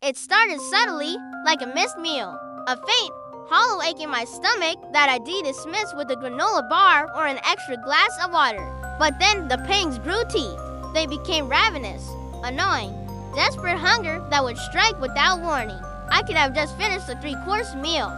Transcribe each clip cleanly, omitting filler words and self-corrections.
It started subtly, like a missed meal. A faint, hollow ache in my stomach that I'd dismiss with a granola bar or an extra glass of water. But then the pangs grew teeth. They became ravenous, annoying, desperate hunger that would strike without warning. I could have just finished a 3-course meal,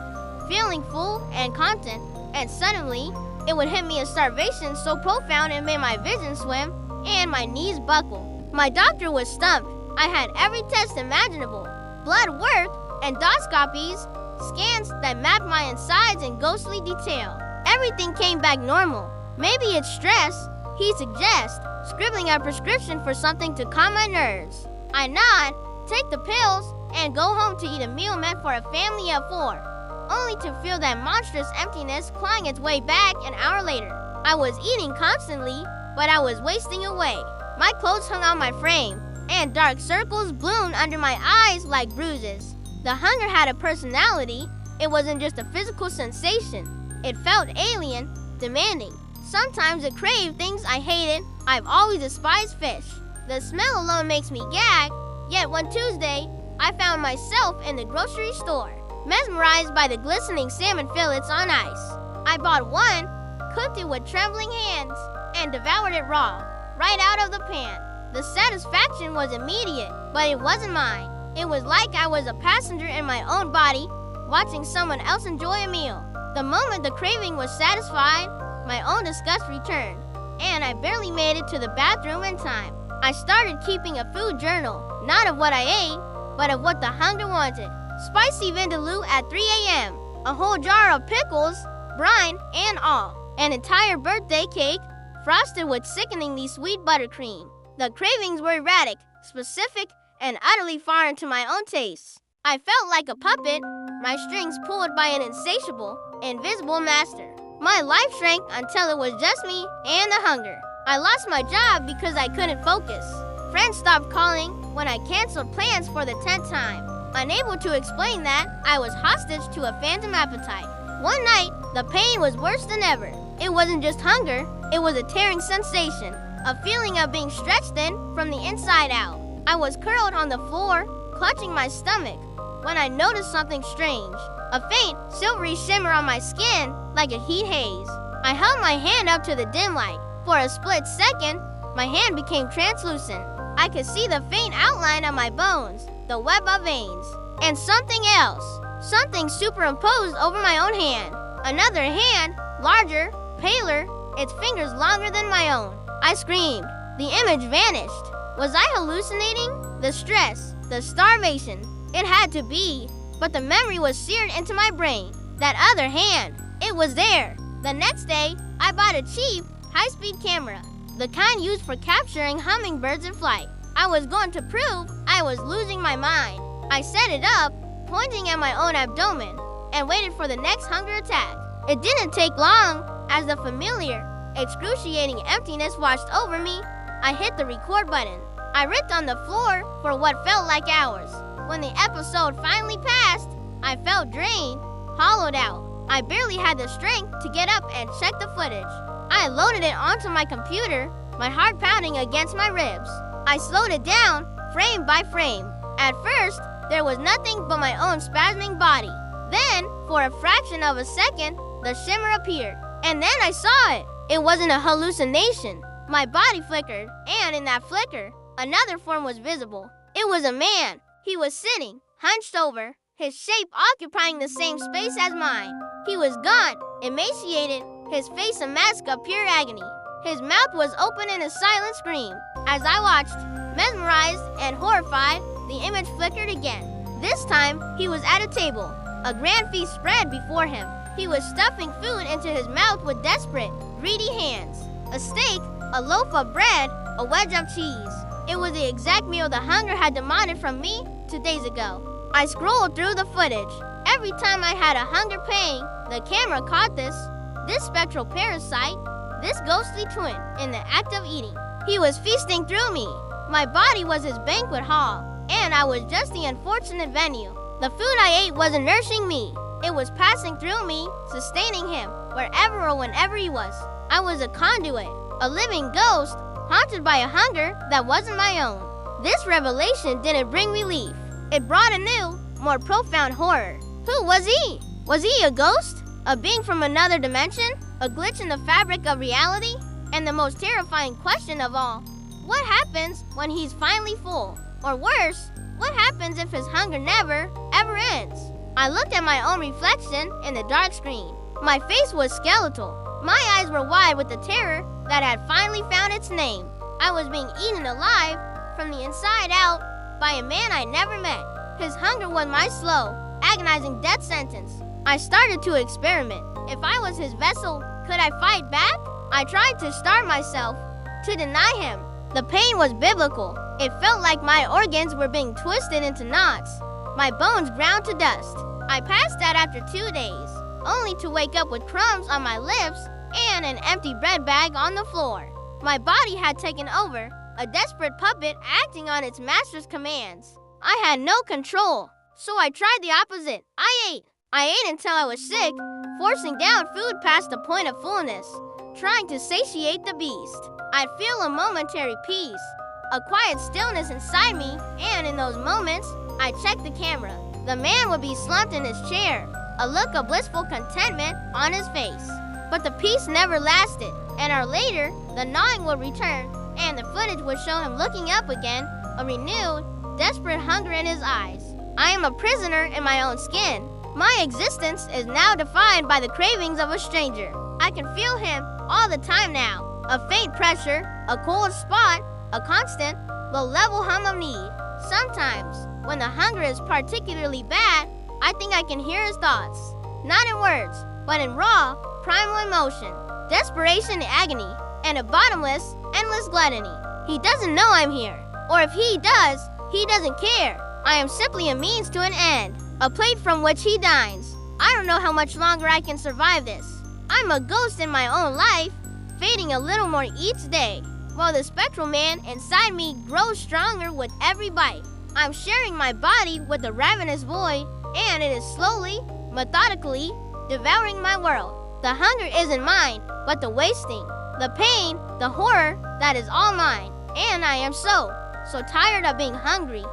feeling full and content, and suddenly, it would hit me a starvation so profound it made my vision swim and my knees buckle. My doctor was stumped. I had every test imaginable, blood work, endoscopies, scans that mapped my insides in ghostly detail. Everything came back normal. Maybe it's stress, he suggests, scribbling a prescription for something to calm my nerves. I nod, take the pills, and go home to eat a meal meant for a family of 4, only to feel that monstrous emptiness clawing its way back an hour later. I was eating constantly, but I was wasting away. My clothes hung on my frame, and dark circles bloomed under my eyes like bruises. The hunger had a personality. It wasn't just a physical sensation. It felt alien, demanding. Sometimes it craved things I hated. I've always despised fish. The smell alone makes me gag. Yet one Tuesday, I found myself in the grocery store, mesmerized by the glistening salmon fillets on ice. I bought one, cooked it with trembling hands, and devoured it raw, right out of the pan. The satisfaction was immediate, but it wasn't mine. It was like I was a passenger in my own body, watching someone else enjoy a meal. The moment the craving was satisfied, my own disgust returned, and I barely made it to the bathroom in time. I started keeping a food journal, not of what I ate, but of what the hunger wanted. Spicy vindaloo at 3 a.m., a whole jar of pickles, brine, and all. An entire birthday cake, frosted with sickeningly sweet buttercream. The cravings were erratic, specific, and utterly foreign to my own tastes. I felt like a puppet, my strings pulled by an insatiable, invisible master. My life shrank until it was just me and the hunger. I lost my job because I couldn't focus. Friends stopped calling when I canceled plans for the 10th time. Unable to explain that, I was hostage to a phantom appetite. One night, the pain was worse than ever. It wasn't just hunger, it was a tearing sensation, a feeling of being stretched thin from the inside out. I was curled on the floor, clutching my stomach, when I noticed something strange. A faint, silvery shimmer on my skin, like a heat haze. I held my hand up to the dim light. For a split second, my hand became translucent. I could see the faint outline of my bones, the web of veins, and something else. Something superimposed over my own hand. Another hand, larger, paler, its fingers longer than my own. I screamed. The image vanished. Was I hallucinating? The stress, the starvation. It had to be. But the memory was seared into my brain. That other hand, it was there. The next day, I bought a cheap, high-speed camera, the kind used for capturing hummingbirds in flight. I was going to prove I was losing my mind. I set it up, pointing at my own abdomen, and waited for the next hunger attack. It didn't take long. As the familiar, excruciating emptiness washed over me, I hit the record button. I ripped on the floor for what felt like hours. When the episode finally passed, I felt drained, hollowed out. I barely had the strength to get up and check the footage. I loaded it onto my computer, my heart pounding against my ribs. I slowed it down, frame by frame. At first, there was nothing but my own spasming body. Then, for a fraction of a second, the shimmer appeared. And then I saw it. It wasn't a hallucination. My body flickered, and in that flicker, another form was visible. It was a man. He was sitting, hunched over, his shape occupying the same space as mine. He was gaunt, emaciated, his face a mask of pure agony. His mouth was open in a silent scream. As I watched, mesmerized and horrified, the image flickered again. This time, he was at a table, a grand feast spread before him. He was stuffing food into his mouth with desperate, greedy hands. A steak, a loaf of bread, a wedge of cheese. It was the exact meal the hunger had demanded from me 2 days ago. I scrolled through the footage. Every time I had a hunger pang, the camera caught this spectral parasite, this ghostly twin, in the act of eating. He was feasting through me. My body was his banquet hall, and I was just the unfortunate venue. The food I ate wasn't nourishing me. It was passing through me, sustaining him, wherever or whenever he was. I was a conduit, a living ghost, haunted by a hunger that wasn't my own. This revelation didn't bring relief. It brought a new, more profound horror. Who was he? Was he a ghost? A being from another dimension? A glitch in the fabric of reality? And the most terrifying question of all, what happens when he's finally full? Or worse, what happens if his hunger never, ever ends? I looked at my own reflection in the dark screen. My face was skeletal. My eyes were wide with the terror that had finally found its name. I was being eaten alive from the inside out by a man I never met. His hunger was my slow, agonizing death sentence. I started to experiment. If I was his vessel, could I fight back? I tried to starve myself, to deny him. The pain was biblical. It felt like my organs were being twisted into knots, my bones ground to dust. I passed out after 2 days, only to wake up with crumbs on my lips and an empty bread bag on the floor. My body had taken over, a desperate puppet acting on its master's commands. I had no control, so I tried the opposite. I ate. I ate until I was sick, forcing down food past the point of fullness, trying to satiate the beast. I'd feel a momentary peace, a quiet stillness inside me, and in those moments, I checked the camera. The man would be slumped in his chair, a look of blissful contentment on his face. But the peace never lasted. An hour later, the gnawing would return, and the footage would show him looking up again, a renewed, desperate hunger in his eyes. I am a prisoner in my own skin. My existence is now defined by the cravings of a stranger. I can feel him all the time now. A faint pressure, a cold spot, a constant, low-level hum of need. Sometimes, when the hunger is particularly bad, I think I can hear his thoughts. Not in words, but in raw, primal emotion, desperation and agony, and a bottomless, endless gluttony. He doesn't know I'm here. Or if he does, he doesn't care. I am simply a means to an end, a plate from which he dines. I don't know how much longer I can survive this. I'm a ghost in my own life, fading a little more each day, while the spectral man inside me grows stronger with every bite. I'm sharing my body with a ravenous void, and it is slowly, methodically, devouring my world. The hunger isn't mine, but the wasting, the pain, the horror, that is all mine. And I am so tired of being hungry.